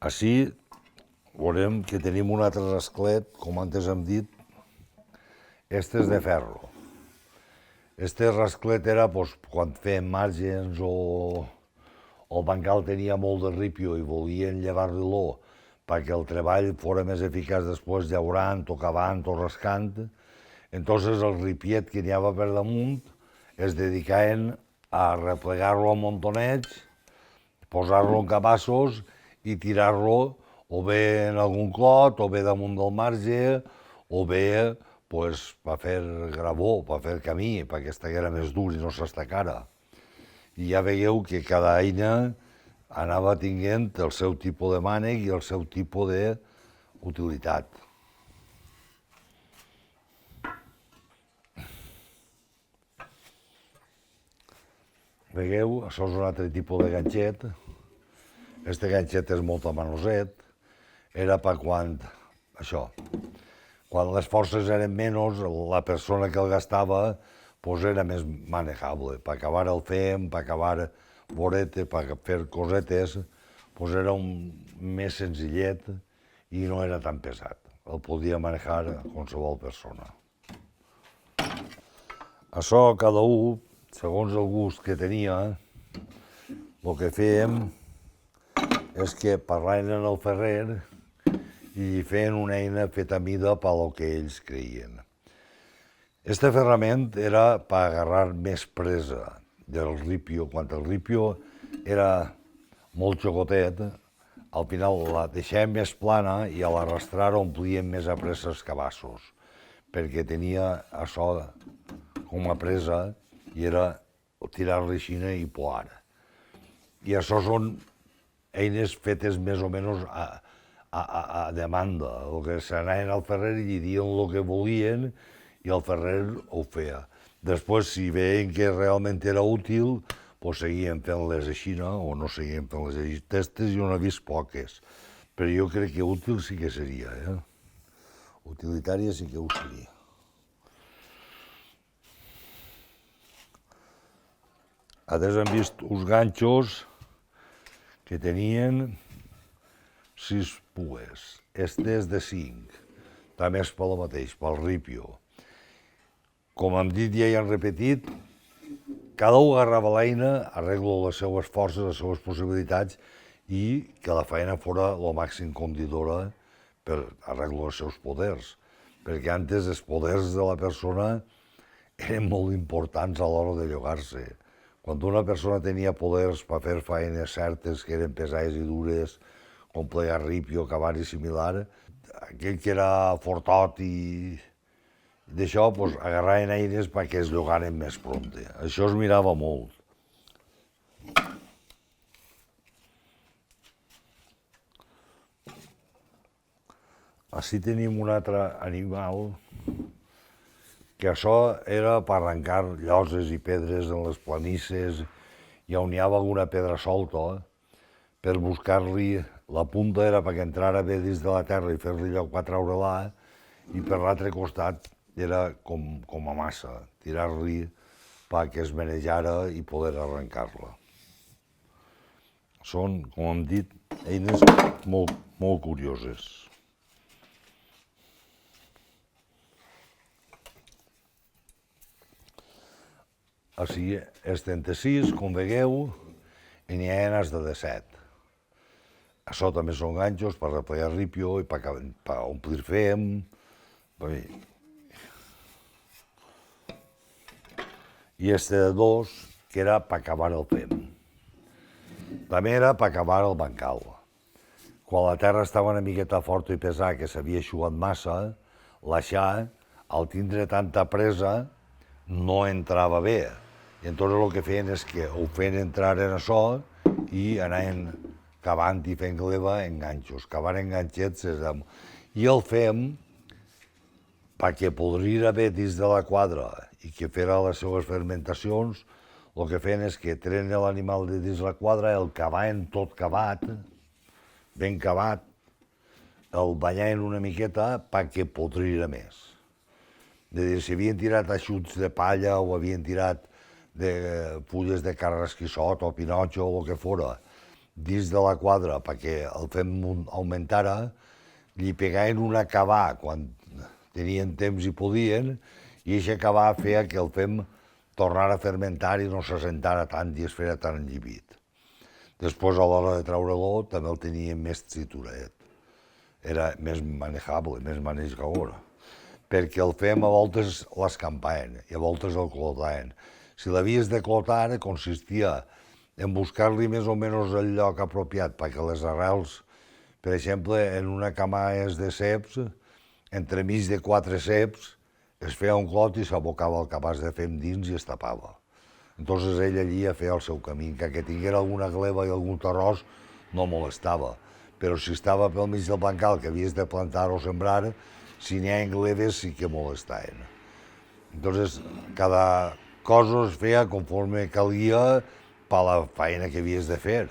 Així veurem que tenim un altre rasclet, com antes hem dit, este és de ferro. Este rasclet era quan feien margens o el bancal tenia molt de ripio i volien llevar-li-lo perquè el treball fos més eficaç després llaurant o cavant o rascant. Entonces el ripiet que n'hi havia per damunt es dedicaven a replegar-lo a montonets, posar-lo en cabassos i tirar-lo o bé en algun clot, o bé damunt del marge, o bé per fer gravó, per fer camí, perquè estiguera més dur i no s'estacara. I ja veieu que cada eina anava tinguent el seu tipus de mànec i el seu tipus d'utilitat. Veieu, això és un altre tipus de ganxet. Este ganxet és molt manoset. Era per quan les forces eren menys, la persona que el gastava era més manejable. Per acabar el fem, per acabar vorete, per fer cosetes, era més senzillet i no era tan pesat. El podia manejar qualsevol persona. Això, cada un, segons el gust que tenia, el que fèiem és que parlaven en el ferrer i feien una eina feta a mida pel que ells creien. Este ferrament era per agarrar més presa del ripio. Quan el ripio era molt xocotet, al final la deixàvem més plana i a l'arrastrar omplíem més a pressa els cabassos, perquè tenia això com a presa i era tirar-li xina i poar. I això són eines fetes més o menys a demanda. El que s'anaven al ferrer i dien el que volien i el ferrer ho feia. Després, si veien que realment era útil, seguien fent-les així, o no seguien fent-les així. Testes jo n'he vist poques, però jo crec que útil sí que seria. Utilitària sí que ho seria. Ara hem vist uns ganxos que tenien 6 pues. Este és de 5. També és pel mateix, pel ripio. Com hem dit ja i hem repetit, cada un agarrava l'eina, arreglo les seues forces, les seues possibilitats i que la feina fora el màxim condidora per arreglo els seus poders. Perquè antes els poders de la persona eren molt importants a l'hora de llogar-se. Quan una persona tenia poders per fer feines certes que eren pesades i dures, com plegar ripio, cavar i similar, aquell que era fortot i d'això, agarraven eines perquè es llogaren més prompte. Això es mirava molt. Així tenim un altre animal, que això era per arrencar lloses i pedres en les planisses i on hi havia alguna pedra solta, per buscar-li, la punta era perquè entrara bé dins de la terra i fer-li lloc per treure-la, i per l'altre costat era com a massa, tirar-li perquè es manejara i poder arrencar-la. Són, com hem dit, eines molt curioses. Així, els 36, com veieu, i n'hi ha els de 17. Això també són ganxos per replegar ripio i per omplir fem. I este de 2, que era per acabar el fem. També era per acabar el bancal. Quan la terra estava una miqueta forta i pesada, que s'havia eixugat massa, l'aixà, al tindre tanta presa, no entrava bé. I entonces el que feien és que ho feien entrar en això i anaven cavant i fent gleva en ganxos, cavant en ganxets. I el fem, perquè podria bé dins de la quadra i que fera les seues fermentacions, el que feien és que trenen l'animal de dins la quadra, el cavaven tot cavat, ben cavat, el banyaven una miqueta perquè podria més. És a dir, si havien tirat aixuts de palla o havien tirat de fulles de carrasquissot o pinotxo o el que fora, dins de la quadra perquè el fem augmentara, li pegaven un acabar quan tenien temps i podien, i aquest acabar feia que el fem tornar a fermentar i no s'assentara tant i es feia tan enllibit. Després, a l'hora de treure-lo, també el tenia més triturat. Era més manejable, més manejador, perquè el fem a voltes l'escampaven i a voltes el clotaven. Si l'havies de clotar, consistia en buscar-li més o menys el lloc apropiat perquè les arrels, per exemple, en una camaes de ceps, entremig de 4 ceps, es feia un clot i s'abocava el capaç de fem dins i es tapava. Entonces ell allí feia el seu camí, que tinguera alguna gleba i algun terròs no molestava, però si estava pel mig del bancal que havies de plantar o sembrar, si n'hi ha gleves sí que molestaven. Entonces cada cosa es feia conforme calia per la feina que havies de fer.